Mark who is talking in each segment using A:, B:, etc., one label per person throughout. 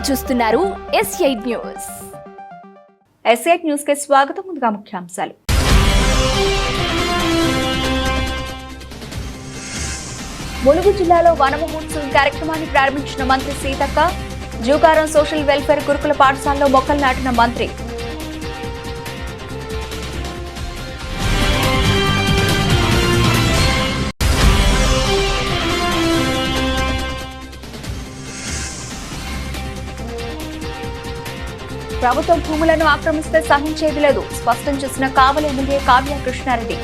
A: చూస్తున్నారు S8 news. S8 news కి స్వాగతం. ముందుగా ముఖ్యాంశాలు. ములుగు జిల్లాలో వన మహోత్సవం కార్యక్రమాన్ని ప్రారంభించిన మంత్రి సీతక్క. జూకారం సోషల్ వెల్ఫేర్ గురుకుల పాఠశాలలో మొక్కలు నాటిన మంత్రి. ప్రభుత్వ భూములను ఆక్రమిస్తే సహించేది లేదు, స్పష్టం చేసిన Kavali MLA Kavya Krishnareddy.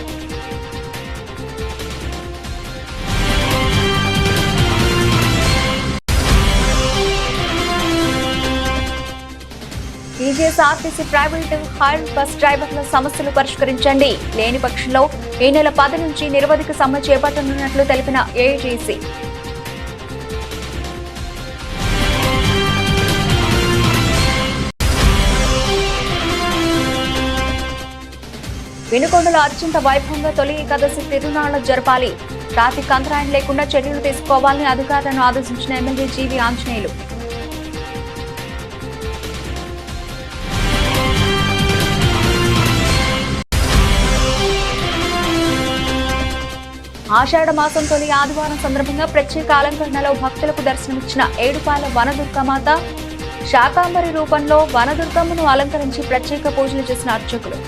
A: TGSRTC private hire bus డ్రైవర్ల సమస్యలు పరిష్కరించండి, లేని పక్షంలో ఈ నెల 10 నుంచి నిరవధిక సమ్మె చేపట్టనున్నట్లు తెలిపిన ఏఐజీసీ. వినుకొండలో అత్యంత వైభవంగా తొలి ఏకాదశి తిరునాళ్లు జరపాలి, ట్రాఫిక్ అంతరాయం లేకుండా చర్యలు తీసుకోవాలని అధికారులను ఆదేశించిన ఎమ్మెల్యే జీవి ఆంజనేయులు. ఆషాఢ మాసం తొలి ఆదివారం సందర్భంగా ప్రత్యేక అలంకరణలో భక్తులకు దర్శనమిచ్చిన ఏడుపాయల వనదుర్గమాత. శాకాంబరి రూపంలో వనదుర్గమ్మను అలంకరించి ప్రత్యేక పూజలు చేసిన అర్చకులు.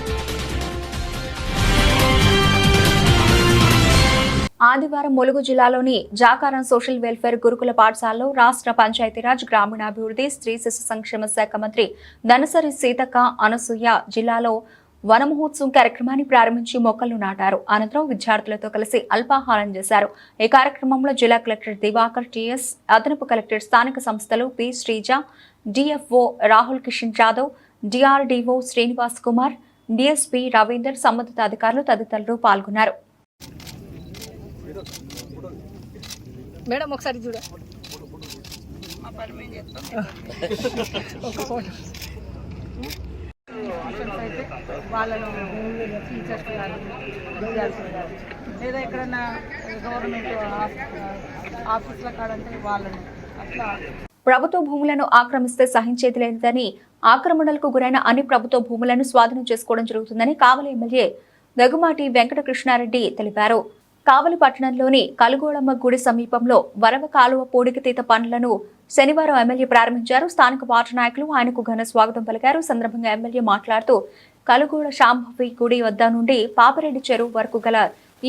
A: ఆదివారం ములుగు జిల్లాలోని జాకారం సోషల్ వెల్ఫేర్ గురుకుల పాఠశాలలో రాష్ట్ర పంచాయతీరాజ్ గ్రామీణాభివృద్ధి స్త్రీ శిశు సంక్షేమ శాఖ మంత్రి దనసరి సీతక్క అనసూయ జిల్లాలో వన మహోత్సవం కార్యక్రమాన్ని ప్రారంభించి మొక్కలు నాటారు. అనంతరం విద్యార్థులతో కలిసి అల్పాహారం చేశారు. ఈ కార్యక్రమంలో జిల్లా కలెక్టర్ దివాకర్ టిఎస్, అదనపు కలెక్టర్ స్థానిక సంస్థలు P Sreeja, DFO Rahul Kishan Jadhav, DRDO Srinivas Kumar, DSP Ravinder, సంబంధిత అధికారులు తదితరులు పాల్గొన్నారు.
B: మేడం ఒకసారి చూడ అయితే వాళ్ళను టీచర్స్ కానీ విద్యార్థులు కానీ లేదా ఎక్కడన్నా గవర్నమెంట్ ఆఫీసుల కాడంటే వాళ్ళను అట్లా.
A: ప్రభుత్వ భూములను ఆక్రమిస్తే సహించేది లేదని, ఆక్రమణలకు గురైన అన్ని ప్రభుత్వ భూములను స్వాధీనం చేసుకోవడం జరుగుతుందని కావలి ఎమ్మెల్యే దగ్గుమాటి వెంకటకృష్ణారెడ్డి తెలిపారు. కావలి పట్టణంలోని కలుగోళమ్మ గుడి సమీపంలో వరవ కాలువ పూడికతీత పనులను శనివారం ఎమ్మెల్యే ప్రారంభించారు. స్థానిక పార్టీ నాయకులు ఆయనకు ఘన స్వాగతం పలికారు. సందర్భంగా ఎమ్మెల్యే మాట్లాడుతూ కలుగోళ శాంభవి గుడి వద్ద నుండి పాపిరెడ్డి చెరువు వరకు గల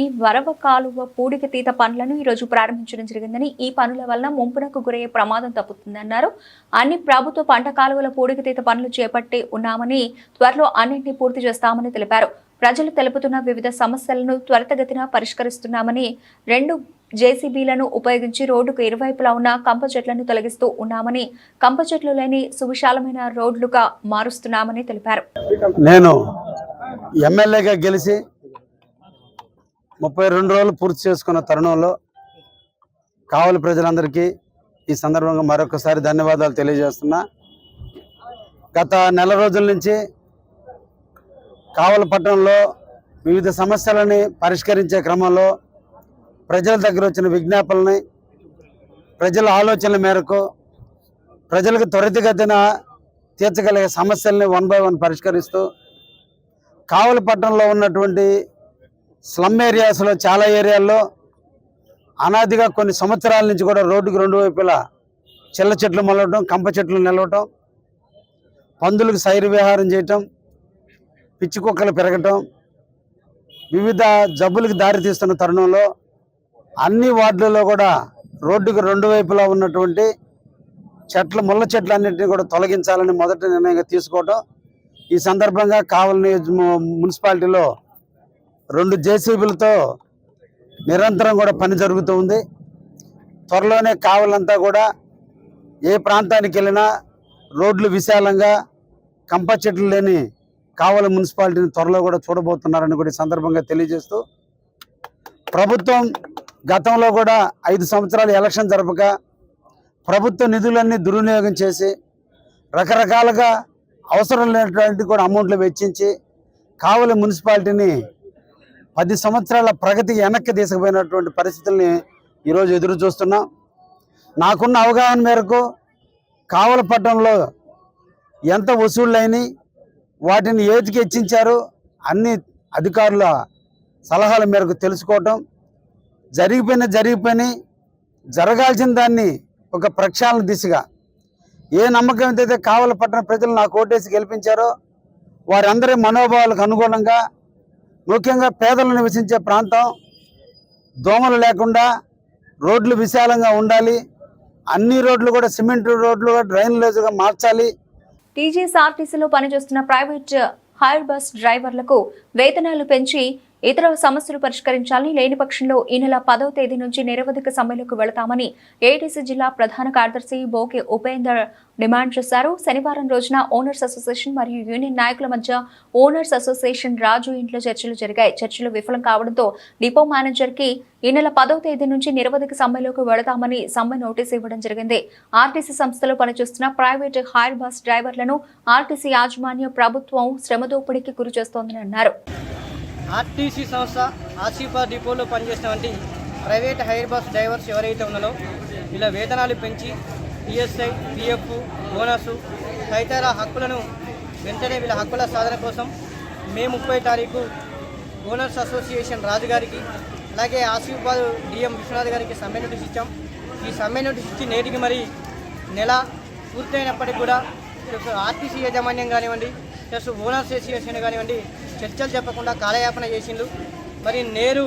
A: ఈ వరవ కాలువ పూడికతీత పనులను ఈ రోజు ప్రారంభించడం జరిగిందని, ఈ పనుల వలన ముంపునకు గురయ్యే ప్రమాదం తప్పుతుందన్నారు. అన్ని ప్రభుత్వ పంట కాలువల పూడికతీత పనులు చేపట్టి ఉన్నామని, త్వరలో అన్నింటినీ పూర్తి చేస్తామని తెలిపారు. ప్రజలు తెలుపుతున్న వివిధ సమస్యలను త్వరితగతిన పరిష్కరిస్తున్నామని, 2 జేసీబీలను ఉపయోగించి రోడ్డుకు ఇరువైపులా ఉన్న కంప చెట్లను తొలగిస్తూ ఉన్నామని, కంప చెట్లు లేని సువిశాలమైన రోడ్లుగా మారుస్తున్నామని తెలిపారు.
C: నేను ఎమ్మెల్యేగా గెలిచి 32 రోజులు పూర్తి చేసుకున్న తరుణంలో కావలి ప్రజలందరికీ ఈ సందర్భంగా మరొకసారి ధన్యవాదాలు తెలియజేస్తున్నా. గత నెల రోజుల నుంచి కావలి పట్టణంలో వివిధ సమస్యలని పరిష్కరించే క్రమంలో ప్రజల దగ్గర వచ్చిన విజ్ఞాపనలని, ప్రజల ఆలోచనల మేరకు ప్రజలకు త్వరితగతిన తీర్చగలిగే సమస్యల్ని 1 by 1 పరిష్కరిస్తూ కావలి పట్టణంలో ఉన్నటువంటి స్లమ్ ఏరియాస్లో చాలా ఏరియాల్లో అనాదిగా కొన్ని సంవత్సరాల నుంచి కూడా రోడ్డుకు 2 వైపులా చిల్ల చెట్లు మొలవటం, కంప చెట్లు నిలవటం, పందులకు సైరు విహారం చేయటం, పిచ్చి కుక్కలు పెరగటం, వివిధ జబ్బులకు దారితీస్తున్న తరుణంలో అన్ని వార్డులలో కూడా రోడ్డుకు 2 వైపులా ఉన్నటువంటి ముళ్ళ చెట్లు అన్నింటినీ కూడా తొలగించాలని మొదటి నిర్ణయంగా తీసుకోవటం. ఈ సందర్భంగా కావలి మున్సిపాలిటీలో 2 జేసీబీలతో నిరంతరం కూడా పని జరుగుతూ ఉంది. త్వరలోనే కావలంతా కూడా ఏ ప్రాంతానికి వెళ్ళినా రోడ్లు విశాలంగా కంప చెట్లు లేని కావలి మున్సిపాలిటీని త్వరలో కూడా చూడబోతున్నారని కూడా ఈ సందర్భంగా తెలియజేస్తూ, ప్రభుత్వం గతంలో కూడా 5 సంవత్సరాలు ఎలక్షన్ జరపక ప్రభుత్వ నిధులన్నీ దుర్వినియోగం చేసి రకరకాలుగా అవసరం లేనటువంటి కూడా అమౌంట్లు వెచ్చించి కావలి మున్సిపాలిటీని 10 సంవత్సరాల ప్రగతికి వెనక్కి తీసుకుపోయినటువంటి పరిస్థితుల్ని ఈరోజు ఎదురు చూస్తున్నాం. నాకున్న అవగాహన మేరకు కావలపట్నంలో ఎంత వసూళ్ళైనాయి, వాటిని ఏతికి హెచ్చించారు అన్ని అధికారుల సలహాల మేరకు తెలుసుకోవటం, జరిగిపోయిన జరగాల్సిన దాన్ని ఒక ప్రక్షాళన దిశగా ఏ నమ్మకం అయితే కావలపట్నం ప్రజలు నాకు ఓటేసి గెలిపించారో వారందరి మనోభావాలకు అనుగుణంగా, ముఖ్యంగా పేదలు నివసించే ప్రాంతం, దోమలు లేకుండా రోడ్లు విశాలంగా ఉండాలి, అన్ని రోడ్లు కూడా సిమెంట్ రోడ్లు డ్రైన్లేజ్గా మార్చాలి.
A: టీజీఎస్ఆర్టీసీలో పనిచేస్తున్న ప్రైవేట్ హైర్ బస్ డ్రైవర్లకు వేతనాలు పెంచి ఇతర సమస్యలు పరిష్కరించాలని, లేని పక్షంలో ఈ నెల 10వ తేదీ నుంచి నిరవధిక సమ్మెలోకి వెళతామని ఏటీసీ జిల్లా ప్రధాన కార్యదర్శి బోకే ఉపేందర్ డిమాండ్ చేశారు. శనివారం రోజున ఓనర్స్ అసోసియేషన్ మరియు యూనియన్ నాయకుల మధ్య ఓనర్స్ అసోసియేషన్ రాజు ఇంట్లో చర్చలు జరిగాయి. చర్చలు విఫలం కావడంతో డిపో మేనేజర్ కి ఈ నెల 10వ తేదీ నుంచి నిరవధిక సమ్మెలోకి వెళతామని సమ్మె నోటీసు ఇవ్వడం జరిగింది. ఆర్టీసీ సంస్థలో పనిచేస్తున్న ప్రైవేట్ హైర్ బస్ డ్రైవర్లను ఆర్టీసీ యాజమాన్య ప్రభుత్వం శ్రమదోపిడీకి గురి చేస్తోందని అన్నారు.
D: ఆర్టీసీ సంస్థ ఆసిఫా డిపోలో పనిచేసినటువంటి ప్రైవేట్ హైర్ బస్ డ్రైవర్స్ ఎవరైతే ఉన్నారో వీళ్ళ వేతనాలు పెంచి ఈఎస్ఐ, పిఎఫ్, బోనస్ తదితర హక్కులను వెంటనే వీళ్ళ హక్కుల సాధన కోసం మే 30 తారీఖు ఓనర్స్ అసోసియేషన్ రాజు గారికి అలాగే ఆసిఫాబాద్ డిఎం విశ్వనాథ్ గారికి సమ్మె నోటీస్ ఇచ్చాం. ఈ సమ్మె నోటీస్ ఇచ్చి నేటికి మరి నెల పూర్తయినప్పటికీ కూడా ఆర్టీసీ యాజమాన్యం కానివ్వండి, ప్లస్ ఓనర్స్ అసోసియేషన్ కానివ్వండి చర్చలు చెప్పకుండా కాలయాపన చేసిండు. మరి నేరు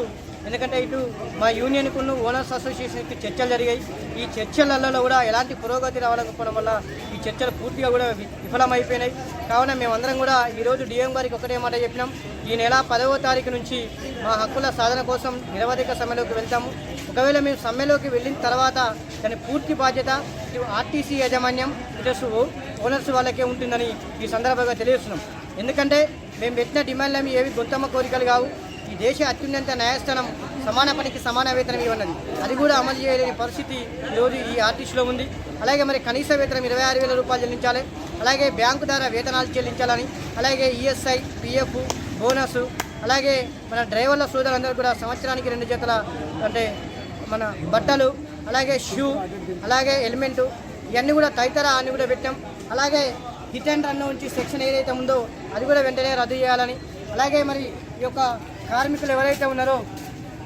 D: ఎందుకంటే ఇటు మా యూనియన్కు ఓనర్స్ అసోసియేషన్కి చర్చలు జరిగాయి. ఈ చర్చలలో కూడా ఎలాంటి పురోగతి రావాలనుకోవడం వల్ల ఈ చర్చలు పూర్తిగా కూడా విఫలమైపోయినాయి. కావున మేమందరం కూడా ఈరోజు డిఎం గారికి ఒకటే మాట చెప్పినాం, ఈ నెల 10వ తారీఖు నుంచి మా హక్కుల సాధన కోసం నిరవధిక సమ్మెలోకి వెళ్తాము. ఒకవేళ మేము సమ్మెలోకి వెళ్ళిన తర్వాత దాని పూర్తి బాధ్యత ఇటు ఆర్టీసీ యాజమాన్యం, ఇటు ఓనర్స్ వాళ్ళకే ఉంటుందని ఈ సందర్భంగా తెలియజేస్తున్నాం. ఎందుకంటే మేము పెట్టిన డిమాండ్లు ఏవి గొంతమ్మ కోరికలు కావు. ఈ దేశ అత్యున్నత న్యాయస్థానం సమాన పనికి సమాన వేతనం ఇవ్వన్నది, అది కూడా అమలు చేయలేని పరిస్థితి ఈరోజు ఈ ఆర్టీసీలో ఉంది. అలాగే మరి కనీస వేతనం 26,000 రూపాయలు చెల్లించాలి, అలాగే బ్యాంకు ద్వారా వేతనాలు చెల్లించాలని, అలాగే ఈఎస్ఐ, పిఎఫ్, బోనస్, అలాగే మన డ్రైవర్ల సోదరులందరూ కూడా సంవత్సరానికి 2 జతల అంటే మన బట్టలు, అలాగే షూ, అలాగే హెల్మెట్, ఇవన్నీ కూడా తదితర అన్నీ కూడా పెట్టాం. అలాగే హిట్ అండ్ రన్ నుంచి సెక్షన్ ఏదైతే ఉందో అది కూడా వెంటనే రద్దు చేయాలని, అలాగే మరి ఈ యొక్క కార్మికులు ఎవరైతే ఉన్నారో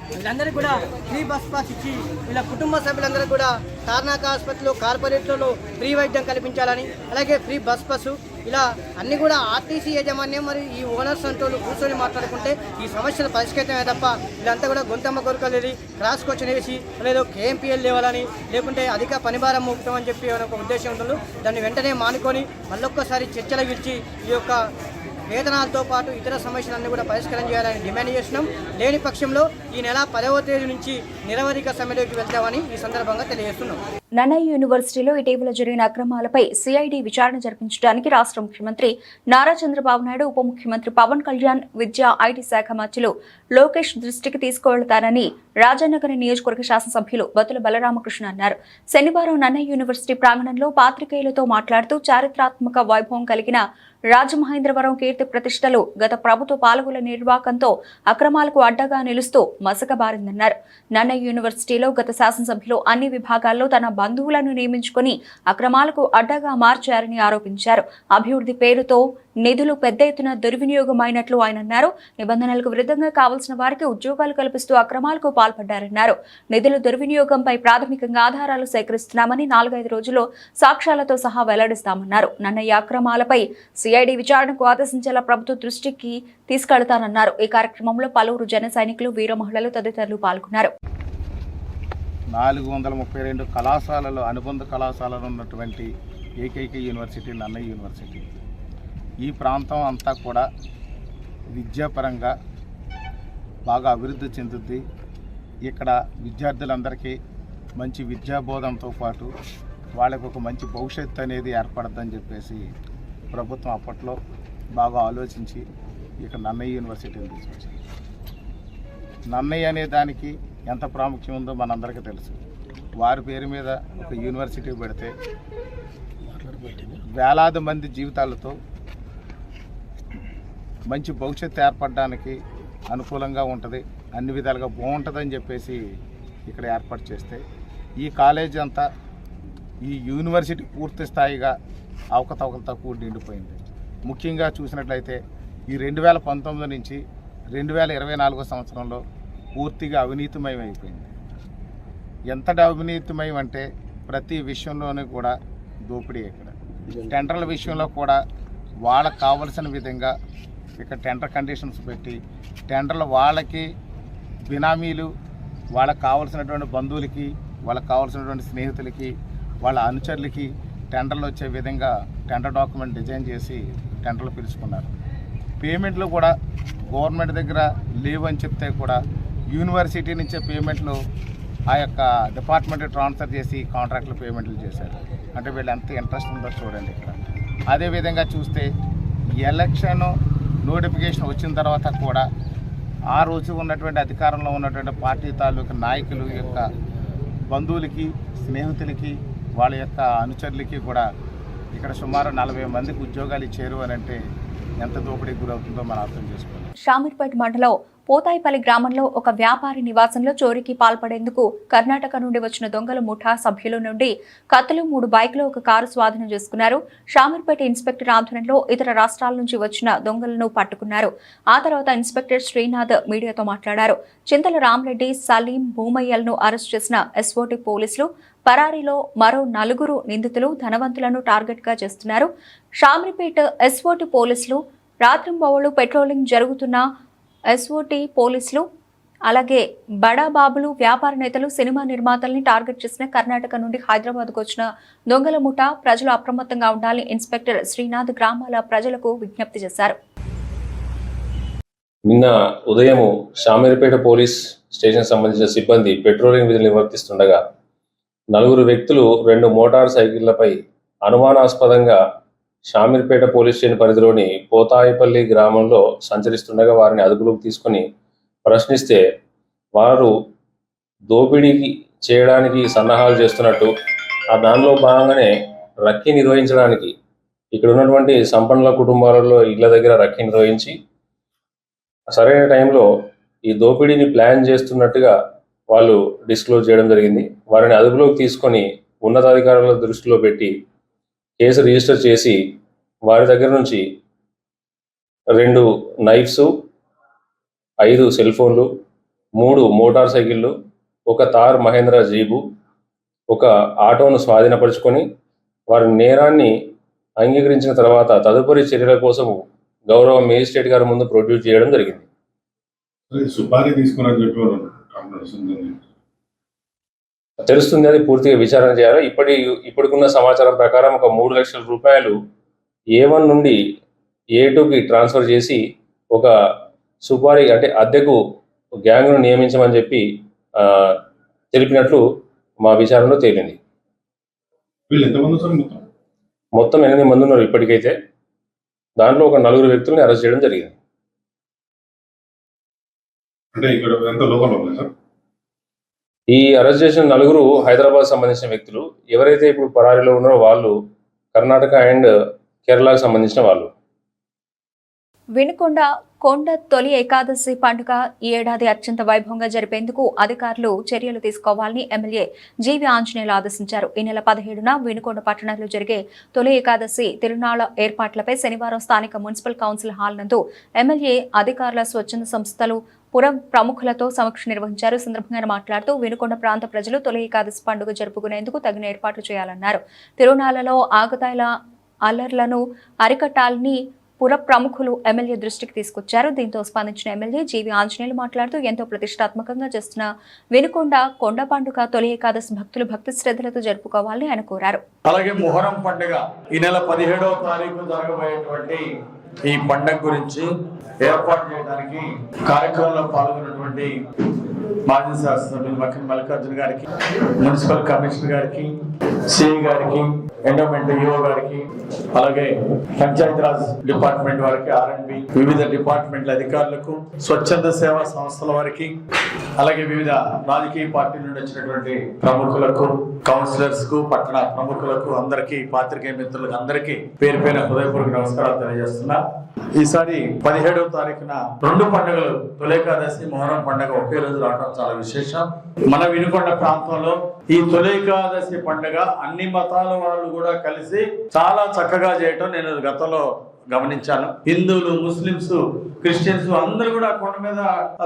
D: వీళ్ళందరికీ కూడా ఫ్రీ బస్ పాస్ ఇచ్చి వీళ్ళ కుటుంబ సభ్యులందరూ కూడా తార్నాక ఆసుపత్రిలో, కార్పొరేట్లలో ఫ్రీ వైద్యం కల్పించాలని, అలాగే ఫ్రీ బస్ పాసు, ఇలా అన్నీ కూడా ఆర్టీసీ యాజమాన్యం మరి ఈ ఓనర్స్ అంటూ కూర్చొని మాట్లాడుకుంటే ఈ సమస్యలు పరిష్కరించమే తప్ప వీళ్ళంతా కూడా గొంతమ్మ కొరకలు వెళ్ళి క్రాస్ క్వశ్చన్ వేసి లేదో కేఎంపీఎల్ లేవాలని, లేకుంటే అధిక పనిభారం మోపుతామని చెప్పి ఒక ఉద్దేశం ఉంటుంది. దాన్ని వెంటనే మానుకొని మళ్ళొక్కసారి చర్చలకు ఇచ్చి ఈ యొక్క వేతనాలతో పాటు ఇతర సమస్యలన్నీ కూడా పరిష్కారం చేయాలని డిమాండ్ చేస్తున్నాం. లేని పక్షంలో ఈ నెల 10వ తేదీ నుంచి నిరవధిక సమ్మెలోకి వెళ్తామని ఈ సందర్భంగా తెలియజేస్తున్నాం.
A: నన్నయ్య యూనివర్సిటీలో ఇటీవల జరిగిన అక్రమాలపై సిఐడి విచారణ జరిపించడానికి రాష్ట్ర ముఖ్యమంత్రి నారా చంద్రబాబు నాయుడు, ఉప ముఖ్యమంత్రి పవన్ కళ్యాణ్, విద్యా ఐటీ శాఖ మంత్రులు లోకేష్ దృష్టికి తీసుకువెళతారని రాజానగర్ నియోజకవర్గ శాసనసభ్యులు బతుల బలరామకృష్ణ అన్నారు. శనివారం నన్నయ్య యూనివర్సిటీ ప్రాంగణంలో పాత్రికేయులతో మాట్లాడుతూ చారిత్రాత్మక వైభవం కలిగిన రాజమహేంద్రవరం కీర్తి ప్రతిష్టలు గత ప్రభుత్వ పాలకుల నిర్వాకంతో అక్రమాలకు అడ్డగా నిలుస్తూ మసకబారిందన్నారు. నన్నయ్య యూనివర్సిటీలో గత శాసనసభ్యులు అన్ని విభాగాల్లో తన బంధువులను నియమించుకుని అక్రమాలకు అడ్డగా మార్చారని ఆరోపించారు. అభివృద్ధి పేరుతో నిధులు పెద్ద ఎత్తున దుర్వినియోగమైనట్లు ఆయన అన్నారు. నిబంధనలకు విరుద్ధంగా కావాల్సిన వారికి ఉద్యోగాలు కల్పిస్తూ అక్రమాలకు పాల్పడ్డారన్నారు. నిధుల దుర్వినియోగంపై ప్రాథమికంగా ఆధారాలు సేకరిస్తున్నామని 4-5 రోజుల్లో సాక్ష్యాలతో సహా వెల్లడిస్తామన్నారు. నన్నయ్య అక్రమాలపై సిఐడి విచారణకు ఆదేశించేలా ప్రభుత్వ దృష్టికి తీసుకెళ్తానన్నారు. ఈ కార్యక్రమంలో పలువురు జన సైనికులు, వీర మహిళలు తదితరులు పాల్గొన్నారు.
E: 432 కళాశాలలు, అనుబంధ కళాశాలలు ఉన్నటువంటి ఏకైక యూనివర్సిటీ నన్నయ్య యూనివర్సిటీ. ఈ ప్రాంతం అంతా కూడా విద్యాపరంగా బాగా అభివృద్ధి చెందుద్ది. ఇక్కడ విద్యార్థులందరికీ మంచి విద్యాబోధంతో పాటు వాళ్ళకు ఒక మంచి భవిష్యత్తు అనేది ఏర్పడద్దని చెప్పేసి ప్రభుత్వం అప్పట్లో బాగా ఆలోచించి ఇక్కడ నన్నయ్య యూనివర్సిటీని తీసుకొచ్చింది. నన్నయ్య అనే దానికి ఎంత ప్రాముఖ్యం ఉందో మనందరికీ తెలుసు. వారి పేరు మీద ఒక యూనివర్సిటీ పెడితే వేలాది మంది జీవితాలతో మంచి భవిష్యత్తు ఏర్పడడానికి అనుకూలంగా ఉంటుంది, అన్ని విధాలుగా బాగుంటుందని చెప్పేసి ఇక్కడ ఏర్పాటు చేస్తే ఈ కాలేజీ అంతా ఈ యూనివర్సిటీ పూర్తి స్థాయిగా అవకతవకలతో కూడి నిండిపోయింది. ముఖ్యంగా చూసినట్లయితే ఈ 2019 నుంచి 2024 సంవత్సరంలో పూర్తిగా అవినీతిమయం అయిపోయింది. ఎంతటి అవినీతిమయం అంటే ప్రతి విషయంలోనూ కూడా దోపిడీ. ఇక్కడ టెండర్ల విషయంలో కూడా వాళ్ళకు కావలసిన విధంగా ఇక్కడ టెండర్ కండిషన్స్ పెట్టి టెండర్లు వాళ్ళకి బినామీలు, వాళ్ళకు కావాల్సినటువంటి బంధువులకి, వాళ్ళకు కావాల్సినటువంటి స్నేహితులకి, వాళ్ళ అనుచరులకి టెండర్లు వచ్చే విధంగా టెండర్ డాక్యుమెంట్ డిజైన్ చేసి టెండర్లు పిలుచుకున్నారు. పేమెంట్లు కూడా గవర్నమెంట్ దగ్గర లేవని చెప్తే కూడా యూనివర్సిటీ నుంచే పేమెంట్లు ఆ యొక్క డిపార్ట్మెంట్ ట్రాన్స్ఫర్ చేసి కాంట్రాక్టులు పేమెంట్లు చేశారు. అంటే వీళ్ళు ఎంత ఇంట్రెస్ట్ ఉందో చూడండి. ఇక్కడ అదేవిధంగా చూస్తే ఎలక్షన్ నోటిఫికేషన్ వచ్చిన తర్వాత కూడా ఆ రోజు ఉన్నటువంటి అధికారంలో ఉన్నటువంటి పార్టీ తాలూకు నాయకులు యొక్క బంధువులకి, స్నేహితులకి, వాళ్ళ యొక్క అనుచరులకి కూడా ఇక్కడ సుమారు 40 మందికి ఉద్యోగాలు ఇచ్చారు అని అంటే ఎంత దోపిడీకి గురవుతుందో మనం అర్థం చేసుకోవాలి.
A: షామీర్పేట మండలం పోతాయిపల్లి గ్రామంలో ఒక వ్యాపారి నివాసంలో చోరీకి పాల్పడేందుకు కర్ణాటక నుండి వచ్చిన దొంగల ముఠా సభ్యుల నుండి కత్తులు, 3 బైకులు, ఒక కారు స్వాధీనం చేసుకున్నారు. షామీర్పేట ఇన్స్పెక్టర్ ఆధ్వర్యంలో ఇతర రాష్ట్రాల నుంచి వచ్చిన దొంగలను పట్టుకున్నారు. ఆ తర్వాత ఇన్స్పెక్టర్ శ్రీనాథ్ మీడియాతో మాట్లాడారు. చింతల రామరెడ్డి, సలీం, భూమయ్యలను అరెస్ట్ చేసిన ఎస్ఓటీ పోలీసులు పరారీలో మరో 4 నిందితులు ధనవంతులను టార్గెట్ గా చేస్తున్నారు. షామీర్పేట ఎస్ఓటీ పోలీసులు రాత్రింబవళ్లు పెట్రోలింగ్ జరుగుతున్న ఎస్ఓటీ పోలీసులు అలాగే బడాబాబులు, వ్యాపార నేతలు, సినిమా నిర్మాతల్ని టార్గెట్ చేసిన కర్ణాటక నుండి హైదరాబాద్కు వచ్చిన దొంగల ముఠా ప్రజలు అప్రమత్తంగా ఉండాలని ఇన్స్పెక్టర్ శ్రీనాథ్ గ్రామాల ప్రజలకు విజ్ఞప్తి చేశారు.
F: నిన్న ఉదయం షామీర్పేట పోలీస్ స్టేషన్ సంబంధించిన సిబ్బంది పెట్రోలింగ్ విధులు నిర్వర్తిస్తుండగా 4 వ్యక్తులు 2 మోటార్ సైకిళ్లపై అనుమానాస్పదంగా షామీర్పేట పోలీస్ స్టేషన్ పరిధిలోని పోతాయిపల్లి గ్రామంలో సంచరిస్తుండగా వారిని అదుపులోకి తీసుకుని ప్రశ్నిస్తే వారు దోపిడీకి చేయడానికి సన్నాహాలు చేస్తున్నట్టు, ఆ దానిలో భాగంగానే రక్కీ నిర్వహించడానికి ఇక్కడ ఉన్నటువంటి సంపన్నుల కుటుంబాలలో ఇళ్ల దగ్గర రక్కీ నిర్వహించి సరైన టైంలో ఈ దోపిడీని ప్లాన్ చేస్తున్నట్టుగా వాళ్ళు డిస్క్లోజ్ చేయడం జరిగింది. వారిని అదుపులోకి తీసుకొని ఉన్నతాధికారుల దృష్టిలో పెట్టి కేసు రిజిస్టర్ చేసి వారి దగ్గర నుంచి 2 నైఫ్స్, 5 సెల్ ఫోన్లు, 3 మోటార్ సైకిళ్ళు, ఒక తార్ మహేంద్ర జీబు, ఒక ఆటోను స్వాధీనపరుచుకొని వారి నేరాన్ని అంగీకరించిన తర్వాత తదుపరి చర్యల కోసం గౌరవ మేజిస్ట్రేట్ గారి ముందు ప్రొడ్యూస్ చేయడం జరిగింది. తెలుస్తుంది, అది పూర్తిగా విచారణ చేయాలి. ఇప్పటికున్న సమాచారం ప్రకారం ఒక 3 లక్షల రూపాయలు A1 నుండి A2కి ట్రాన్స్ఫర్ చేసి ఒక సుపారీ అంటే అద్దెకు గ్యాంగ్ను నియమించమని చెప్పి తెలిపినట్లు మా విచారణలో తేలింది. మొత్తం 8 మంది ఉన్నారు ఇప్పటికైతే. దాంట్లో ఒక 4 వ్యక్తుల్ని అరెస్ట్ చేయడం జరిగింది. ఈ అరెస్ట్ చేసిన 4 హైదరాబాద్ సంబంధించిన వ్యక్తులు. ఎవరైతే ఇప్పుడు పరారీలో ఉన్నారో వాళ్ళు కర్ణాటక అండ్ కేరళకు సంబంధించిన వాళ్ళు.
A: వినుకొండ కొండ తొలి ఏకాదశి పండుగ ఈ ఏడాది అత్యంత వైభవంగా జరిపేందుకు అధికారులు చర్యలు తీసుకోవాలని ఎమ్మెల్యే జీవి ఆంజనేయులు ఆదేశించారు. ఈ నెల 17న వినుకొండ పట్టణంలో జరిగే తొలి ఏకాదశి తిరునాళ్ల ఏర్పాట్లపై శనివారం స్థానిక మున్సిపల్ కౌన్సిల్ హాల్ నందు ఎమ్మెల్యే అధికారుల, స్వచ్ఛంద సంస్థలు, పురం ప్రముఖులతో సమీక్ష నిర్వహించారు. సందర్భంగా మాట్లాడుతూ వినుకొండ ప్రాంత ప్రజలు తొలి ఏకాదశి పండుగ జరుపుకునేందుకు తగిన ఏర్పాట్లు చేయాలన్నారు. తిరునాళ్లలో ఆగతాయిల అల్లర్లను అరికట్టాలని పుర ప్రముఖులు ఎమ్మెల్యే దృష్టికి తీసుకొచ్చారు. దీంతో స్పందించిన ఎమ్మెల్యే జీవి ఆంజనేయులు మాట్లాడుతూ ఎంతో ప్రతిష్టాత్మకంగా చేస్తున్న వినుకొండ కొండ పండుగ తొలి ఏకాదశి భక్తులు భక్తి శ్రద్ధలతో జరుపుకోవాలని ఆయన కోరారు.
G: అలాగే మొహరం పండుగ ఈ నెల 17వ తారీఖు జరగబోయేటువంటి ఈ పండుగ గురించి ఏర్పాటు చేయడానికి కార్యక్రమంలో పాల్గొన్నటువంటి మాజీ శాసనసభ్యులు మక్కన్ మల్లికార్జున గారికి, మున్సిపల్ కమిషనర్ గారికి, సిఐ గారికి, ఎండోమెంట్ ఈఓ గారికి, అలాగే పంచాయతీరాజ్ డిపార్ట్మెంట్ వారికి, R&B, వివిధ డిపార్ట్మెంట్ల అధికారులకు, స్వచ్ఛంద సేవా సంస్థల వారికి, అలాగే వివిధ రాజకీయ పార్టీల నుండి వచ్చినటువంటి ప్రముఖులకు, కౌన్సిలర్స్ కు, పట్టణ ప్రముఖులకు, అందరికీ, పాత్రికేయ మిత్రులకు అందరికీ పేరు పేరు హృదయపూర్వక నమస్కారాలు తెలియజేస్తున్నా. ఈసారి 17వ తారీఖున 2 పండుగలు, తొలి ఏకాదశి, మొహరం పండుగ ఒకే రోజు రావడం రావడం చాలా విశేషం. మన వినుకొండ ప్రాంతంలో ఈ తొలి ఏకాదశి పండుగ అన్ని మతాల వాళ్ళు కూడా కలిసి చాలా చక్కగా చేయటం నేను గతంలో గమనించాను. హిందువులు, ముస్లిమ్స్, క్రిస్టియన్స్ అందరూ కూడా కొండ మీద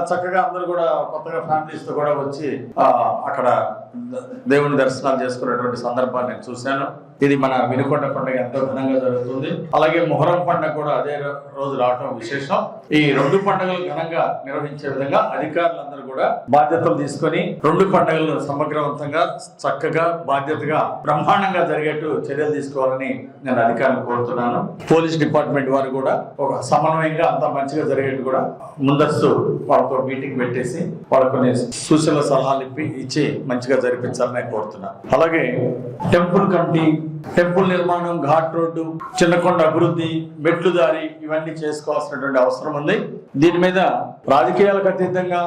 G: చక్కగా అందరూ కూడా కొత్తగా ఫ్యామిలీస్ తో కూడా వచ్చి అక్కడ దేవుని దర్శనాలు చేసుకునేటువంటి సందర్భాన్ని నేను చూశాను. ఇది మన వినుకొండ పండుగ ఎంతో ఘనంగా జరుగుతుంది. అలాగే మొహరం పండుగ కూడా అదే రోజు రావటం విశేషం. ఈ రెండు పండుగలు ఘనంగా నిర్వహించే విధంగా అధికారులందరూ కూడా బాధ్యతలు తీసుకొని రెండు పండుగలను సమగ్రవంతంగా చక్కగా బాధ్యతగా బ్రహ్మాండంగా జరిగేట్టు చర్యలు తీసుకోవాలని నేను అధికారులను కోరుతున్నాను. పోలీస్ డిపార్ట్మెంట్ వారు కూడా ఒక సమన్వయంగా అంతా మంచిగా జరిగేట్టు కూడా ముందస్తు వాళ్ళతో మీటింగ్ పెట్టేసి వాళ్ళ కొన్ని సూచనల సలహాలు ఇచ్చి మంచిగా జరిపించాలని కోరుతున్నాను. అలాగే టెంపుల్ కమిటీ, టెంపుల్ నిర్మాణం, ఘాట్ రోడ్డు, చిన్నకొండ అభివృద్ధి, మెట్లు దారి ఇవన్నీ చేసుకోవాల్సినటువంటి అవసరం ఉంది. దీని మీద రాజకీయాలకు అతీతంగా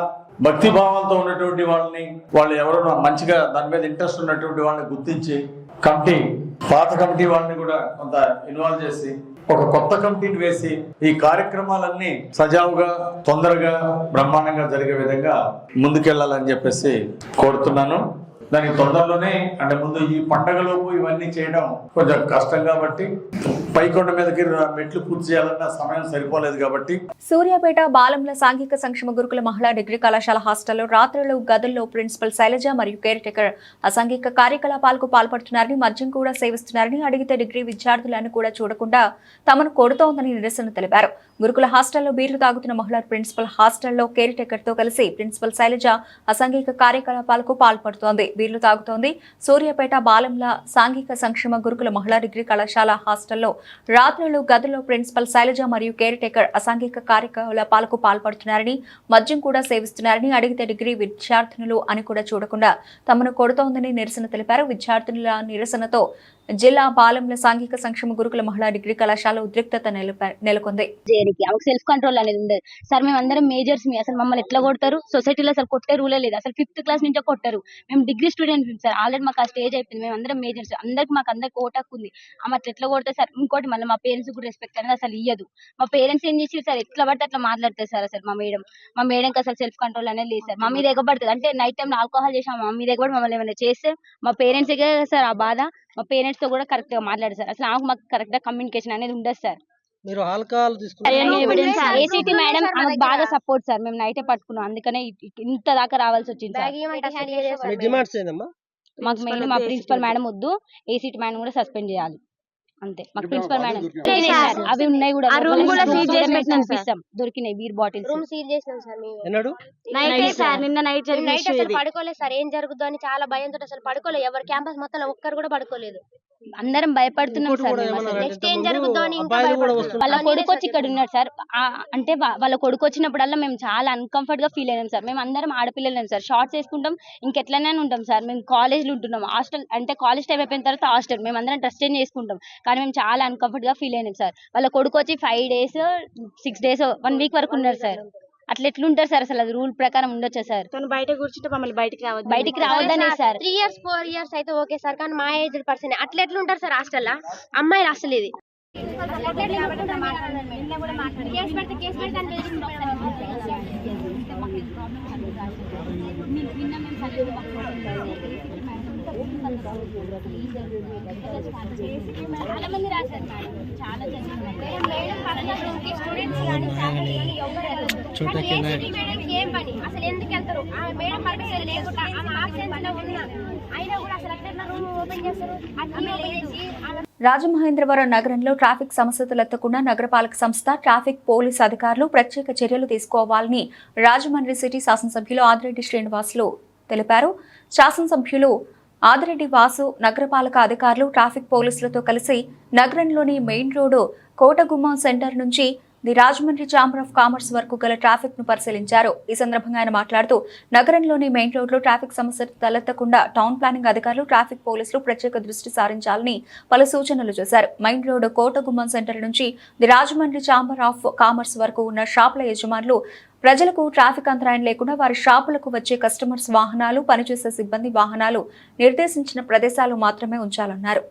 G: భక్తి భావంతో ఉన్నటువంటి వాళ్ళని, వాళ్ళు ఎవరైనా మంచిగా దాని మీద ఇంట్రెస్ట్ ఉన్నటువంటి వాళ్ళని గుర్తించి పాత కమిటీ వాళ్ళని కూడా కొంత ఇన్వాల్వ్ చేసి ఒక కొత్త కమిటీని వేసి ఈ కార్యక్రమాలన్నీ సజావుగా తొందరగా బ్రహ్మాండంగా జరిగే విధంగా ముందుకెళ్లాలని చెప్పేసి కోరుతున్నాను. దానికి తొందరలోనే అంటే ముందు ఈ పండగలోపు ఇవన్నీ చేయడం కొంచెం కష్టం కాబట్టి పైకొండ మీదకి మెట్లు పూర్తి చేయాలన్న సమయం సరిపోలేదు కాబట్టి
A: సూర్యాపేట బాలంల సాంఘిక సంక్షేమ గురుకుల మహిళా డిగ్రీ కళాశాల హాస్టల్లో రాత్రులు గదుల్లో ప్రిన్సిపల్ శైలజ మరియు కేర్ టేకర్ అసాంఘిక కార్యకలాపాలకు పాల్పడుతున్నారని, మద్యం కూడా సేవిస్తున్నారని, అడిగితే డిగ్రీ విద్యార్థులను కూడా చూడకుండా తమను కొడుతోందని నిరసన తెలిపారు. గురుకుల హాస్టల్లో బీర్లు తాగుతున్న మహిళా ప్రిన్సిపల్ హాస్టల్లో కేర్ టేకర్ తో కలిసి ప్రిన్సిపల్ శైలజ అసాంఘిక కార్యకలాపాలకు పాల్పడుతోంది, బీర్లు తాగుతోంది. సూర్యాపేట బాలంల సాంఘిక సంక్షేమ గురుకుల మహిళా డిగ్రీ కళాశాల హాస్టల్లో రాత్రులు గదుల్లో ప్రిన్సిపల్ శైలజ మరియు కేర్ టేకర్ అసాంఘిక కార్యకలాపాలకు పాల్పడుతున్నారని, మద్యం కూడా సేవిస్తున్నారని, అడిగితే డిగ్రీ విద్యార్థినులు అని కూడా చూడకుండా తమను కొడుతోందని నిరసన తెలిపారు. విద్యార్థినుల నిరసనతో జిల్లా బాలంల సాంఘిక సంక్షేమ గురుకుల మహిళా డిగ్రీ కళాశాల ఉద్రిక్తత నెలకొంది.
H: సెల్ఫ్ కంట్రోల్ అనేది ఉండదు సార్. మేము అందరం మేజర్స్, అసలు మమ్మల్ని ఎట్లా కొడతారు? సొసైటీలో అసలు కొట్టే రూలే లేదు. అసలు 5th క్లాస్ నుంచే కొట్టారు. మేము డిగ్రీ స్టూడెంట్స్ సార్. ఆల్రెడీ మాకు ఆ స్టేజ్ అయిపోయింది. మేము అందరం మేజర్స్, అందరికి ఓటాకు ఉంది. ఆమె ఎట్లా కొడతారు సార్? ఇంకోటి మళ్ళీ మా పేరెంట్స్ కూడా రెస్పెక్ట్ అనేది అసలు ఇయ్యదు. మా పేరెంట్స్ ఏం చేసి సార్ ఎట్లా పడితే అట్లా మాట్లాడతారు సార్. అసలు మా మేడంకి అసలు సెల్ఫ్ కంట్రోల్ అనేది లేదు సార్. మా మీద ఎగబడుతుంది. అంటే నైట్ టైం ఆల్కహాల్ చేసాం, మా మీద ఎగబడి మమ్మల్ని ఏమైనా చేస్తే మా పేరెంట్స్ సార్ ఆ బాధ. మా పేరెంట్స్ తో కూడా కరెక్ట్ గా మాట్లాడారు సార్. అసలు మాకు కరెక్ట్ గా కమ్యూనికేషన్ అనేది ఉండదు సార్.
D: మీరు ఆల్కహాల్
H: ఏసీటీ మేడం బాగా సపోర్ట్ సార్. మేము నైటే పట్టుకున్నాం, అందుకనే ఇంత దాకా రావాల్సి వచ్చింది సార్. మాకు మెయిన్ మా ప్రిన్సిపల్ మేడం వద్దు, ఏసీటీ మేడం కూడా సస్పెండ్ చేయాలి అంతే. మాకు ప్రిన్సిపల్ మేడం అవి ఉన్నాయి కూడా దొరికినాయి బీర్ బాటిల్స్.
I: నిన్న నైట్ అసలు పడుకోలేదు సార్. ఏం జరుగుతుందో అని చాలా భయంతో అసలు పడుకోలేదు. ఎవరు క్యాంపస్ మొత్తం ఒక్కరు కూడా పడుకోలేదు.
H: అందరం భయపడుతున్నాం సార్.
I: నెక్స్ట్ ఏం జరుగుతుందో అని
H: వాళ్ళ కొడుకు వచ్చి ఇక్కడ ఉన్నాడు సార్. అంటే వాళ్ళ కొడుకు వచ్చినప్పుడల్లా మేము చాలా అన్కంఫర్ట్ గా ఫీల్ అయినాం సార్. మేము అందరం ఆడపిల్లలేం సార్. షార్ట్స్ వేసుకుంటాం, ఇంకెట్లనే ఉంటాం సార్. మేము కాలేజ్లో ఉంటున్నాం. హాస్టల్ అంటే కాలేజ్ టైం అయిపోయిన తర్వాత హాస్టల్ మేము అందరం డ్రెస్ చేంజ్ చేసుకుంటాం. కానీ మేము చాలా అన్కంఫర్ట్ గా ఫీల్ అయినాం సార్. వాళ్ళ కొడుకు వచ్చి 5 days 6 days 1 week వరకు ఉన్నారు సార్. అట్లా ఎట్లుంటారు సార్? అసలు అది రూల్ ప్రకారం ఉండొచ్చా సార్?
I: బయట కూర్చుంటే మమ్మల్ని
H: బయటికి రావద్దనే సార్.
I: 3 years 4 years అయితే ఓకే సార్, కానీ మా ఏజ్ పర్సన్ అట్లా ఎట్లుంటారు సార్ హాస్టల్? అమ్మాయిలు అసలు ఇది
H: చాలా మంది రాశారు మేడం, చాలా
I: ఏం పని అసలు ఎందుకు వెళ్తారు? మేడం పర్మిషన్ లేకుండా అయినా కూడా అసలు అట్లా రూమ్ ఓపెన్ చేస్తారు.
A: రాజమహేంద్రవరం నగరంలో ట్రాఫిక్ సమస్యలు ఎత్తకుండా నగరపాలక సంస్థ, ట్రాఫిక్ పోలీసు అధికారులు ప్రత్యేక చర్యలు తీసుకోవాలని రాజమండ్రి సిటీ శాసనసభ్యులు ఆదిరెడ్డి శ్రీనివాసులు తెలిపారు. శాసనసభ్యులు ఆదిరెడ్డి వాసు నగరపాలక అధికారులు, ట్రాఫిక్ పోలీసులతో కలిసి నగరంలోని మెయిన్ రోడ్డు కోటగుమ్మం సెంటర్ నుంచి the Rajahmundry chamber of commerce వరకు గల ట్రాఫిక్ ను పరిశీలించారు. ఈ సందర్భంగా ఆయన మాట్లాడుతూ నగరంలోని మెయిన్ రోడ్లో ట్రాఫిక్ సమస్యలు తలెత్తకుండా టౌన్ ప్లానింగ్ అధికారులు, ట్రాఫిక్ పోలీసులు ప్రత్యేక దృష్టి సారించాలని పలు సూచనలు చేశారు. మెయిన్ రోడ్డు కోటగుమ్మం సెంటర్ నుంచి the Rajahmundry chamber of commerce వరకు ఉన్న షాపుల యజమానులు ప్రజలకు ట్రాఫిక్ అంతరాయం లేకుండా వారి షాపులకు వచ్చే కస్టమర్స్ వాహనాలు, పనిచేసే సిబ్బంది వాహనాలు నిర్దేశించిన ప్రదేశాలు మాత్రమే ఉంచాలన్నారు.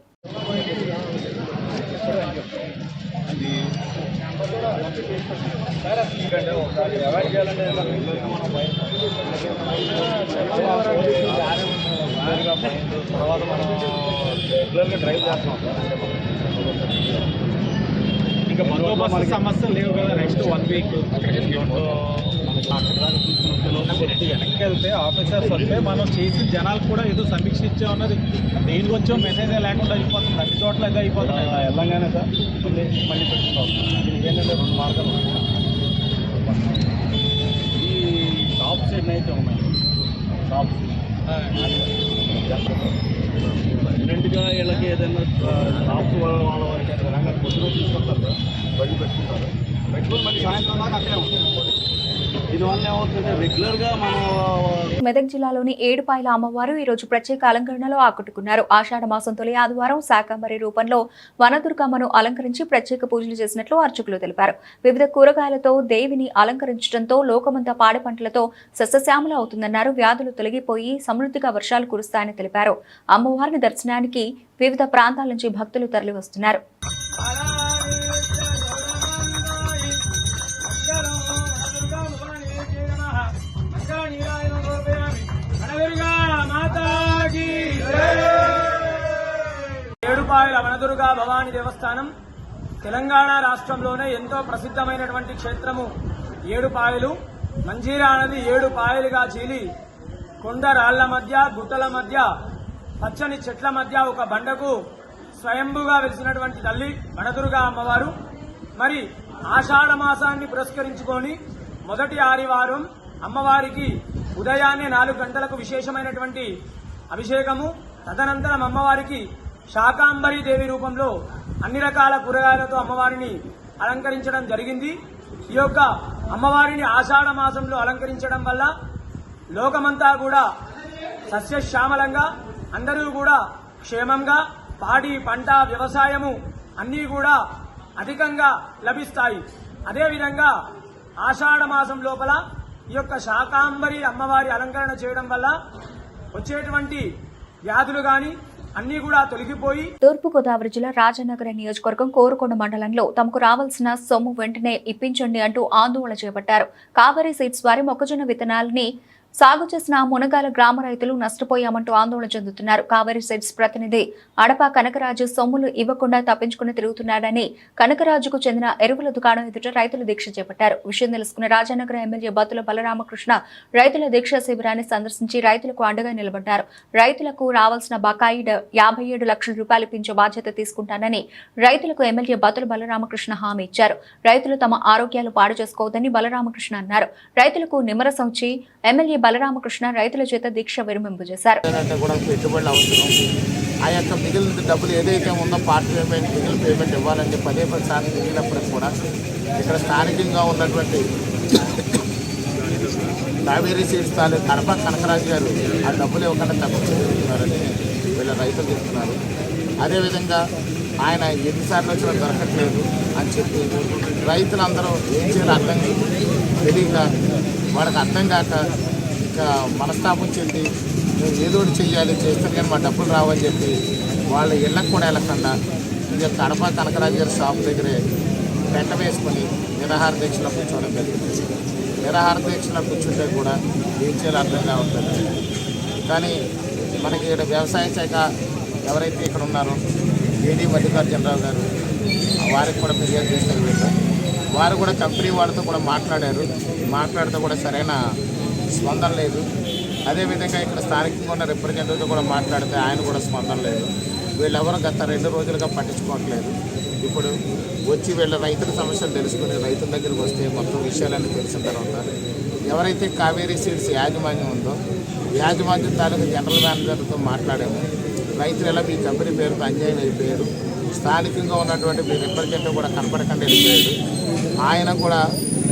G: తర్వాత మనం రెగ్యులర్గా డ్రైవ్ చేస్తున్నాం ఇంకా బందోబస్తు సమస్యలు లేవు కదా. నెక్స్ట్ 1 వీక్ వెనక్కి వెళ్తే ఆఫీసర్స్ వస్తే మనం చేసి జనాలకు కూడా ఏదో సమీక్ష ఇచ్చామన్నది దేనికి వచ్చో మెసేజే లేకుండా అయిపోతుంది. అన్ని చోట్ల అయితే అయిపోతుంది. వెళ్ళంగానే సార్ మళ్ళీ పెట్టుకుంటాం. దీనికి ఏంటంటే 2 మార్గాలు ఉన్నాయి. ఈ టాప్ సైడ్ అయితే ఉన్నాయి. టాప్ ఇన్నింటిగా వీళ్ళకి ఏదైనా టాప్స్ వాళ్ళ వారికి రంగా పొద్దున తీసుకుంటారు సార్. బయట పెట్టుకుంటారు. పెట్టుకుని మళ్ళీ సాయంత్రం దాకా అక్కడే ఉంటుంది. దీనివల్ల ఏమవుతుందంటే రెగ్యులర్గా మనం
A: మెదక్ జిల్లాలోని ఏడుపాయల అమ్మవారు ఈ రోజు ప్రత్యేక అలంకరణలో ఆకట్టుకున్నారు. ఆషాఢ మాసం తొలి ఆదివారం శాకంబరి రూపంలో వనదుర్గమ్మను అలంకరించి ప్రత్యేక పూజలు చేసినట్లు అర్చకులు తెలిపారు. వివిధ కూరగాయలతో దేవిని అలంకరించడంతో లోకమంతా పాడి పంటలతో సస్యశ్యామల అవుతుందన్నారు. వ్యాధులు తొలగిపోయి సమృద్ధిగా వర్షాలు కురుస్తాయని తెలిపారు. అమ్మవారిని దర్శనానికి వివిధ ప్రాంతాల నుంచి భక్తులు తరలివస్తున్నారు.
J: ఏడుపాయల వనదుర్గా భవానీ దేవస్థానం తెలంగాణ రాష్ట్రంలోనే ఎంతో ప్రసిద్ధమైనటువంటి క్షేత్రము. ఏడుపాయలు మంజీరా నది 7 పాయలుగా చీలి కొండ రాళ్ల మధ్య గుట్టల మధ్య పచ్చని చెట్ల మధ్య ఒక బండకు స్వయంభుగా వెలిసినటువంటి తల్లి వనదుర్గా అమ్మవారు. మరి ఆషాఢ మాసాన్ని పురస్కరించుకొని మొదటి ఆదివారం అమ్మవారికి ఉదయాన్నే 4 గంటలకు విశేషమైనటువంటి అభిషేకము. తదనంతరం అమ్మవారికి శాకాంబరీ దేవి రూపంలో అన్ని రకాల కూరగాయలతో అమ్మవారిని అలంకరించడం జరిగింది. ఈ యొక్క అమ్మవారిని ఆషాఢ మాసంలో అలంకరించడం వల్ల లోకమంతా కూడా సస్యశ్యామలంగా అందరూ కూడా క్షేమంగా పాడి పంట వ్యవసాయము అన్నీ కూడా అధికంగా లభిస్తాయి. అదేవిధంగా ఆషాఢ మాసం లోపల ఈ యొక్క శాకాంబరి అమ్మవారి అలంకరణ చేయడం వల్ల వచ్చేటువంటి వ్యాధులు గాని అన్ని కూడా తొలగిపోయి
A: తూర్పుగోదావరి జిల్లా రాజనగర నియోజకవర్గం కోరుకొండ మండలంలో తమకు రావాల్సిన సొమ్ము వెంటనే ఇప్పించండి అంటూ ఆందోళన చేపట్టారు. కావేరీ సీడ్స్ వారి మొక్కజొన్న విత్తనాల్ని సాగు చేసిన మునగాల గ్రామ రైతులు నష్టపోయామంటూ ఆందోళన చెందుతున్నారు. కావేరీ సీడ్స్ ప్రతినిధి అడప కనకరాజు సొమ్ములు ఇవ్వకుండా తప్పించుకుని తిరుగుతున్నాడని కనకరాజుకు చెందిన ఎరువుల దుకాణం ఎదుట రైతులు దీక్ష చేపట్టారు. విషయం తెలుసుకున్న రాజనగర ఎమ్మెల్యే బత్తుల బలరామకృష్ణ రైతుల దీక్ష శిబిరాన్ని సందర్శించి రైతులకు అండగా నిలబడ్డారు. రైతులకు రావాల్సిన బకాయి 57 లక్షల రూపాయలు ఇప్పించే బాధ్యత తీసుకుంటానని రైతులకు ఎమ్మెల్యే బత్తుల బలరామకృష్ణ హామీ ఇచ్చారు. రైతులు తమ ఆరోగ్యాలు పాడు చేసుకోవద్దని బలరామకృష్ణ అన్నారు. రైతులకు నిమ్మరసం ఇచ్చి ఎమ్మెల్యే బలరామకృష్ణ రైతుల చేత దీక్ష విరమింపు చేశారు.
K: పెట్టుబడులు అవసరం. ఆ యొక్క మిగిలిన డబ్బులు ఏదైతే ఉందో పార్ట్ పేమెంట్ మిగిలిన పేమెంట్ ఇవ్వాలంటే 10 సార్లు మిగిలినప్పటికి కూడా ఇక్కడ స్థానికంగా ఉన్నటువంటి కావేరీ సీడ్స్ తాలూకు అడప కనకరాజు గారు ఆ డబ్బులు ఇవ్వకుండా తప్పించుకుంటున్నారని వీళ్ళ రైతులు చెప్తున్నారు. అదేవిధంగా ఆయన ఎన్నిసార్లు వచ్చినా దొరకట్లేదు అని చెప్పి రైతులందరూ ఏం చేయాలి అర్థం తెలియక వాళ్ళకి అర్థం కాక ఇక మనస్తాపం చెంది మేము ఏదో ఒకటి చెయ్యాలి చేస్తాను కానీ మా డబ్బులు రావని చెప్పి వాళ్ళ ఇళ్ళకు కూడా వెళ్ళకుండా ఈ యొక్క అడప కనకరాజు గారి షాప్ దగ్గరే పెంట వేసుకొని నిరాహార దీక్షలో కూర్చోవడం జరిగింది. నిరాహార దీక్షలో కూర్చుంటే కూడా ఏం చేయాలో అర్థం కావట్లేదు. కానీ మనకి ఇక్కడ వ్యవసాయ శాఖ ఎవరైతే ఇక్కడ ఉన్నారో ఏడీ మల్లికార్జునరావు గారు వారికి కూడా ఫిర్యాదు చేస్తారు. వీళ్ళు వారు కూడా కంపెనీ వాళ్ళతో కూడా మాట్లాడితే కూడా సరైన స్పందన లేదు. అదేవిధంగా ఇక్కడ స్థానికంగా ఉన్న రిప్రజెంటేటివ్తో కూడా మాట్లాడితే ఆయన కూడా స్పందన లేదు. వీళ్ళెవరూ గత 2 రోజులుగా పట్టించుకోవట్లేదు. ఇప్పుడు వచ్చి వీళ్ళ రైతుల సమస్యలు తెలుసుకుని రైతుల దగ్గరికి వస్తే మొత్తం విషయాలన్నీ తెలిసిన తర్వాత ఎవరైతే కావేరీ సీడ్స్ యాజమాన్యం ఉందో యాజమాన్యం తాలూకు జనరల్ మేనేజర్తో మాట్లాడాము. రైతులు ఎలా మీ కంపెనీ పేరుతో అన్యాయం అయిపోయారు. స్థానికంగా ఉన్నటువంటి మీ రిప్రజెంటేటివ్ కూడా కనపడకుండా వెళ్ళిపోయాడు. ఆయన కూడా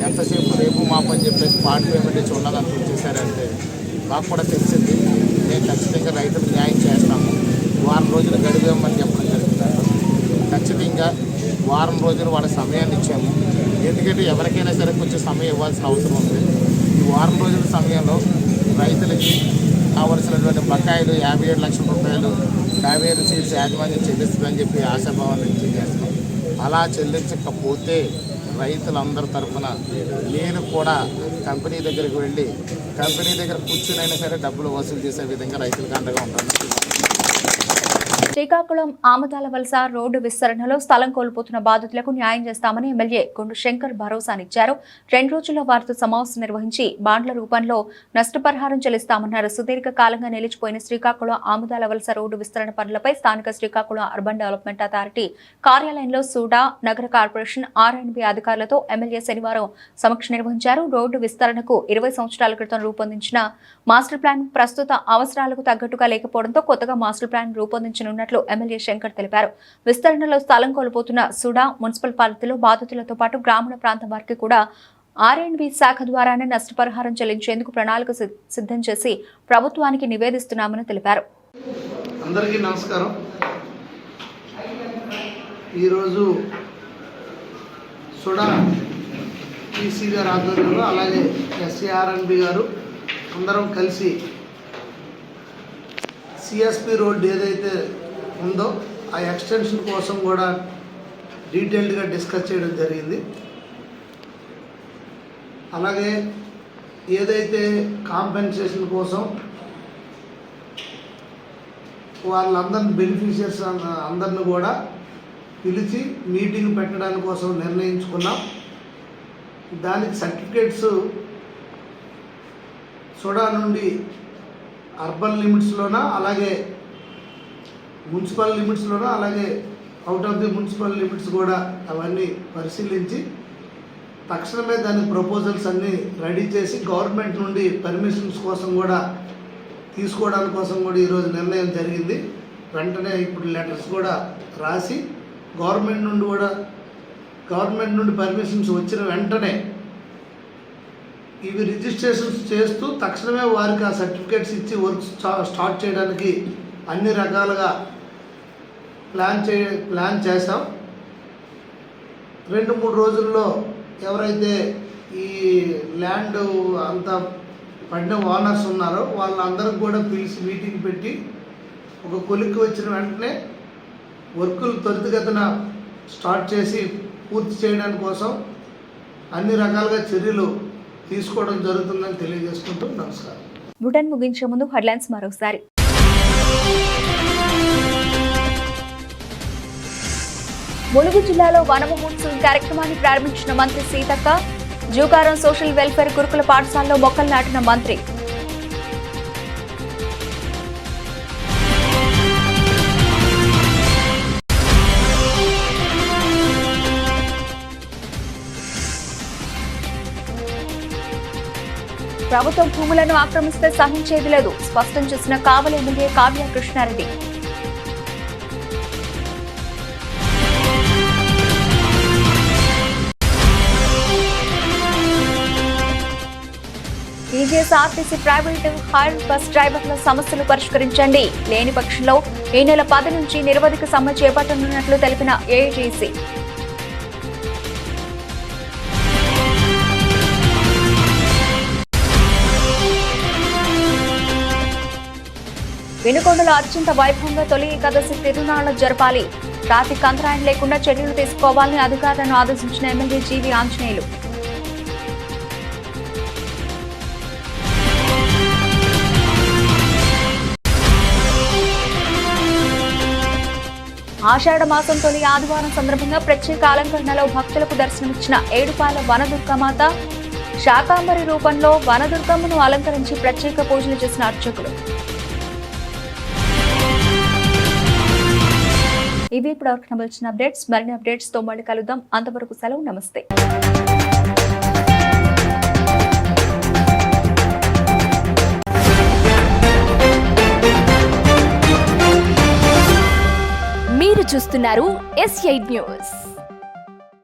K: ఎంతసేపు రేపు మాపని చెప్పేసి పార్ట్ పేమెంట్ ఇచ్చి ఉన్నదంతా వచ్చేసారంటే మాకు కూడా తెలిసింది. మేము ఖచ్చితంగా రైతులకు న్యాయం చేస్తాము. వారం రోజులు గడివేమని చెప్పడం జరుగుతున్నారు. ఖచ్చితంగా వారం రోజులు వాళ్ళ సమయాన్ని ఇచ్చాము. ఎందుకంటే ఎవరికైనా సరే కొంచెం సమయం ఇవ్వాల్సిన అవసరం ఉంది. ఈ వారం రోజుల సమయంలో రైతులకి కావలసినటువంటి బకాయిలు 57 లక్షల రూపాయలు కావేరీ సీడ్స్ యాజమాన్యం చెల్లిస్తుందని చెప్పి ఆశాభావాన్ని వ్యక్తం చేస్తున్నాం. అలా చెల్లించకపోతే రైతులందరి తరఫున నేను కూడా కంపెనీ దగ్గరికి వెళ్ళి కంపెనీ దగ్గర కూర్చునైనా సరే డబ్బులు వసూలు చేసే విధంగా రైతులకు అండగా ఉంటాను.
A: శ్రీకాకుళం ఆమదాల వలస రోడ్డు విస్తరణలో స్థలం కోల్పోతున్న బాధితులకు న్యాయం చేస్తామని ఎమ్మెల్యే కొండు శంకర్ భరోసానిచ్చారు. 2 రోజుల్లో వారితో సమావేశం నిర్వహించి బాండ్ల రూపంలో నష్టపరిహారం చెల్లిస్తామన్నారు. సుదీర్ఘ కాలంగా నిలిచిపోయిన శ్రీకాకుళం ఆమదాల వలస రోడ్డు విస్తరణ పనులపై స్థానిక శ్రీకాకుళం అర్బన్ డెవలప్మెంట్ అథారిటీ కార్యాలయంలో సూడా నగర కార్పొరేషన్ R&B అధికారులతో ఎమ్మెల్యే శనివారం సమీక్ష నిర్వహించారు. రోడ్డు విస్తరణకు 20 సంవత్సరాల క్రితం రూపొందించిన మాస్టర్ ప్లాన్ ప్రస్తుత అవసరాలకు తగ్గట్టుగా లేకపోవడంతో కొత్తగా మాస్టర్ ప్లాన్ రూపొందించనున్నట్లు ఎమ్మెల్యే శంకర్ తెలిపారు. విస్తరణలో స్థలం కోల్పోతున్న సుడా మున్సిపల్ పాలిటీలో బాధితులతో పాటు గ్రామీణ ప్రాంతం వారికి కూడా R&B శాఖ ద్వారానే నష్టపరిహారం చెల్లించేందుకు ప్రణాళిక సిద్ధం చేసి ప్రభుత్వానికి నివేదిస్తున్నామని తెలిపారు.
L: అందరికీ నమస్కారం. ఈరోజు సుడా టీసీ గారి ఆధ్వర్యంలో అలాగే SR&B గారు అందరం కలిసి CSP రోడ్ ఏదైతే ఉందో ఆ ఎక్స్టెన్షన్ కోసం కూడా డీటెయిల్డ్గా డిస్కస్ చేయడం జరిగింది. అలాగే ఏదైతే కాంపెన్సేషన్ కోసం వాళ్ళందరిని బెనిఫిషియర్స్ అందరిని కూడా పిలిచి మీటింగ్ పెట్టడానికి కోసం నిర్ణయించుకున్నాం. దానికి సర్టిఫికేట్స్ సుడా నుండి అర్బన్ లిమిట్స్లోన అలాగే మున్సిపల్ లిమిట్స్లోన అలాగే out of the municipal limits కూడా అవన్నీ పరిశీలించి తక్షణమే దాని ప్రపోజల్స్ అన్నీ రెడీ చేసి గవర్నమెంట్ నుండి పర్మిషన్స్ కోసం కూడా తీసుకోవడానికి కోసం కూడా ఈరోజు నిర్ణయం జరిగింది. వెంటనే ఇప్పుడు లెటర్స్ కూడా రాసి గవర్నమెంట్ నుండి పర్మిషన్స్ వచ్చిన వెంటనే ఇవి రిజిస్ట్రేషన్స్ చేస్తూ తక్షణమే వారికి ఆ సర్టిఫికేట్స్ ఇచ్చి వర్క్ స్టార్ట్ చేయడానికి అన్ని రకాలుగా ప్లాన్ చేసాం. 2-3 రోజుల్లో ఎవరైతే ఈ ల్యాండ్ అంతా పడిన ఓనర్స్ ఉన్నారో వాళ్ళందరికీ కూడా పిలిచి మీటింగ్ పెట్టి ఒక కొలిక్కి వచ్చిన వెంటనే వర్కులు త్వరితగతిన స్టార్ట్ చేసి పూర్తి చేయడానికి కోసం అన్ని రకాలుగా చర్యలు తీసుకోవడం జరుగుతుందని తెలియజేసుకుంటూ నమస్కారం.
A: బులెటిన్ ముగించే ముందు హెడ్లైన్స్ మరోసారి. ములుగు జిల్లాలో వన మహోత్సవం కార్యక్రమాన్ని ప్రారంభించిన మంత్రి సీతక్క. జూకారం సోషల్ వెల్ఫేర్ గురుకుల పాఠశాలలో మొక్కలు నాటిన మంత్రి. ప్రభుత్వం భూములను ఆక్రమిస్తే సహించేది లేదు స్పష్టం చేసిన Kavali MLA Kavya Krishnareddy. TJSRTC private hire bus డ్రైవర్ల సమస్యలు పరిష్కరించండి. లేని పక్షంలో ఈ నెల 10 నుంచి నిరవధిక సమ్మె చేపట్టనున్నట్లు తెలిపిన AITC. వినుకొండలో అత్యంత వైభవంగా తొలి ఏకాదశి తిరునాళ్లు జరపాలి. ట్రాఫిక్ అంతరాయం లేకుండా చర్యలు తీసుకోవాలని అధికారులను ఆదేశించిన ఎమ్మెల్యే జీవి ఆంజనేయులు. ఆషాఢ మాసం తొలి ఆదివారం సందర్భంగా ప్రత్యేక అలంకరణలో భక్తులకు దర్శనమిచ్చిన ఏడుపాయల వనదుర్గమాత. శాకాంబరి రూపంలో వనదుర్గమ్మను అలంకరించి ప్రత్యేక పూజలు చేసిన అర్చకులు. ఇవి ఇప్పటివరకు నమల్చిన అప్డేట్స్. మరిన్ని అప్డేట్స్ తో మళ్ళీ కలుద్దాం. అంతవరకు సెలవు. నమస్తే.
M: మీరు చూస్తున్నారు S8 న్యూస్.